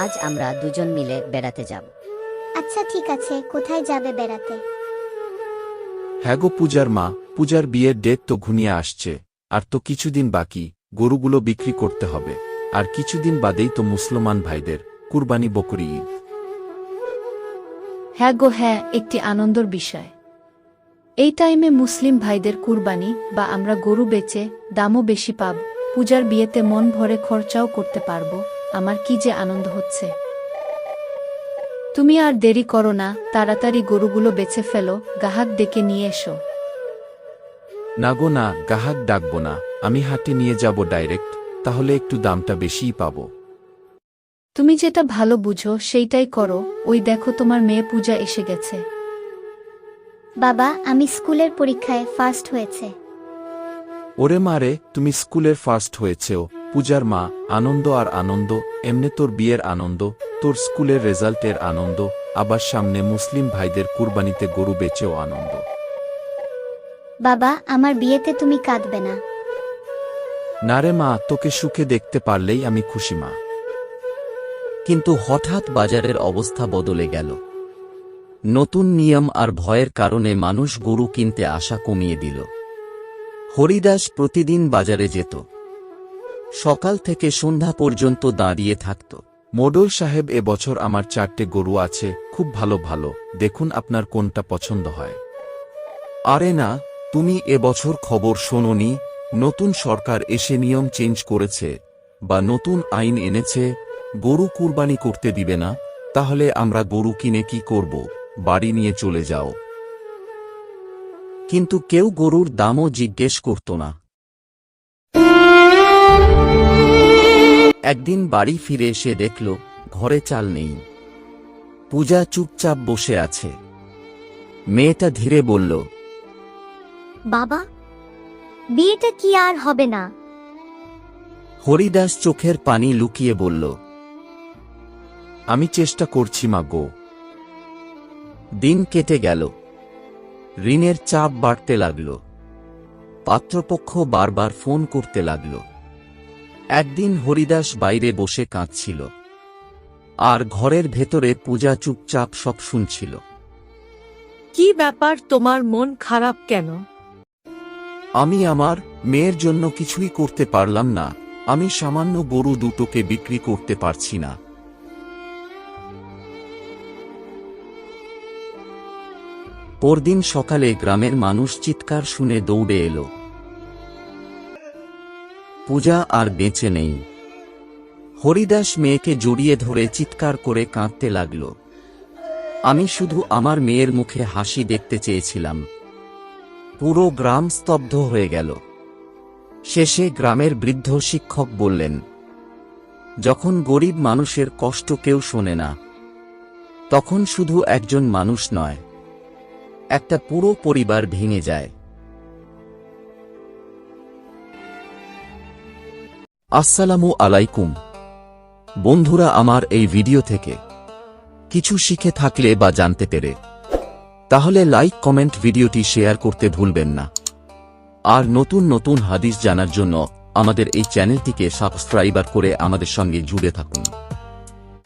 আজ আমরা দুজন মিলে বেড়াতে যাব। আচ্ছা ঠিক আছে, কোথায় যাবে বেড়াতে? হ্যাঁ গো পূজার মা, পূজার বিয়ের ডেট তো ঘনিয়ে আসছে, আর তো কিছুদিন বাকি। গরুগুলো বিক্রি করতে হবে, আর কিছুদিন বাদেই তো মুসলমান ভাইদের কুরবানি বকরি ঈদ। হ্যাঁ গো হ্যাঁ, একটি আনন্দের বিষয়। এই টাইমে মুসলিম ভাইদের কুরবানি বা আমরা গরু বেচে দামও বেশি পাব, পূজার বিয়েতে মন ভরে খরচাও করতে পারবো। আমার কি যে আনন্দ হচ্ছে। তুমি আর দেরি করো না, তাড়াতাড়ি গরুগুলো বেচে ফেলো, গ্রাহক ডেকে নিয়ে এসো। না গো না, গ্রাহক ডাকবো না, আমি হাটে নিয়ে যাব ডাইরেক্ট, তাহলে একটু দামটা বেশিই পাবো। তুমি যেটা ভালো বুঝো সেইটাই করো। ওই দেখো তোমার মেয়ে পূজা এসে গেছে। বাবা, আমি স্কুলের পরীক্ষায় ফার্স্ট হয়েছে। ওরে মারে, তুমি স্কুলের ফার্স্ট হয়েছেও? পূজার মা, আনন্দ আর আনন্দ। এমনে তোর বিয়ের আনন্দ, তোর স্কুলের রেজাল্টের আনন্দ, আবার সামনে মুসলিম ভাইদের কুরবানিতে গরু বেচেও আনন্দ। বাবা, আমার বিয়েতে তুমি কাঁদবে না। না রে মা, তোকে সুখে দেখতে পারলেই আমি খুশি মা। কিন্তু হঠাৎ বাজারের অবস্থা বদলে গেল। নতুন নিয়ম আর ভয়ের কারণে মানুষ গরু কিনতে আসা কমিয়ে দিল। হরিদাস প্রতিদিন বাজারে যেত, সকাল থেকে সন্ধ্যা পর্যন্ত দাঁড়িয়ে থাকত। মোডল সাহেব, এবছর আমার 4টে গরু আছে, খুব ভালো ভালো, দেখুন আপনার কোনটা পছন্দ হয়। আরে না, তুমি এবছর খবর শোনোনি? নতুন সরকার এসে নিয়ম চেঞ্জ করেছে বা নতুন আইন এনেছে, গরু কুরবানি করতে দিবে না। তাহলে আমরা গরু কিনে কি করব? বাড়ি নিয়ে চলে যাও। কিন্তু কেউ গরুর দামও জিজ্ঞেস করত না। একদিন বাড়ি ফিরে এসে দেখল ঘরে চাল নেই। পূজা চুপচাপ বসে আছে। মেয়েটা ধীরে বলল, বাবা, বিয়েটা কি আর হবে না? হরিদাস চোখের পানি লুকিয়ে বলল, আমি চেষ্টা করছি মা গো। দিন কেটে গেল। ঋণের চাপ বাড়তে লাগল। পাত্রপক্ষ বারবার ফোন করতে লাগল। একদিন হরিদাস বাইরে বসে কাঁদছিল, আর ঘরের ভেতরে পূজা চুপচাপ সব শুনছিল। কি ব্যাপার, তোমার মন খারাপ কেন? আমি আমার মেয়ের জন্য কিছুই করতে পারলাম না। আমি সামান্য গরু দুটোকে বিক্রি করতে পারছি না। পরদিন সকালে গ্রামের মানুষ চিৎকার শুনে দৌড়ে এলো। পূজা আর বেঁচে নেই। হরিদাস মেয়েকে জড়িয়ে ধরে চিৎকার করে কাঁদতে লাগল। আমি শুধু আমার মেয়ের মুখে হাসি দেখতে চেয়েছিলাম। পুরো গ্রাম স্তব্ধ হয়ে গেল। শেষে গ্রামের বৃদ্ধ শিক্ষক বললেন, যখন গরিব মানুষের কষ্ট কেউ শোনে না, তখন শুধু একজন মানুষ নয়, একটা পুরো পরিবার ভেঙে যায়। আসসালামু আলাইকুম বন্ধুরা, আমার এই ভিডিও থেকে কিছু শিখে থাকলে বা জানতে পেরে, তাহলে লাইক কমেন্ট ভিডিওটি শেয়ার করতে ভুলবেন না। আর নতুন নতুন হাদিস জানার জন্য আমাদের এই চ্যানেলটিকে সাবস্ক্রাইব করে আমাদের সঙ্গে জুড়ে থাকুন।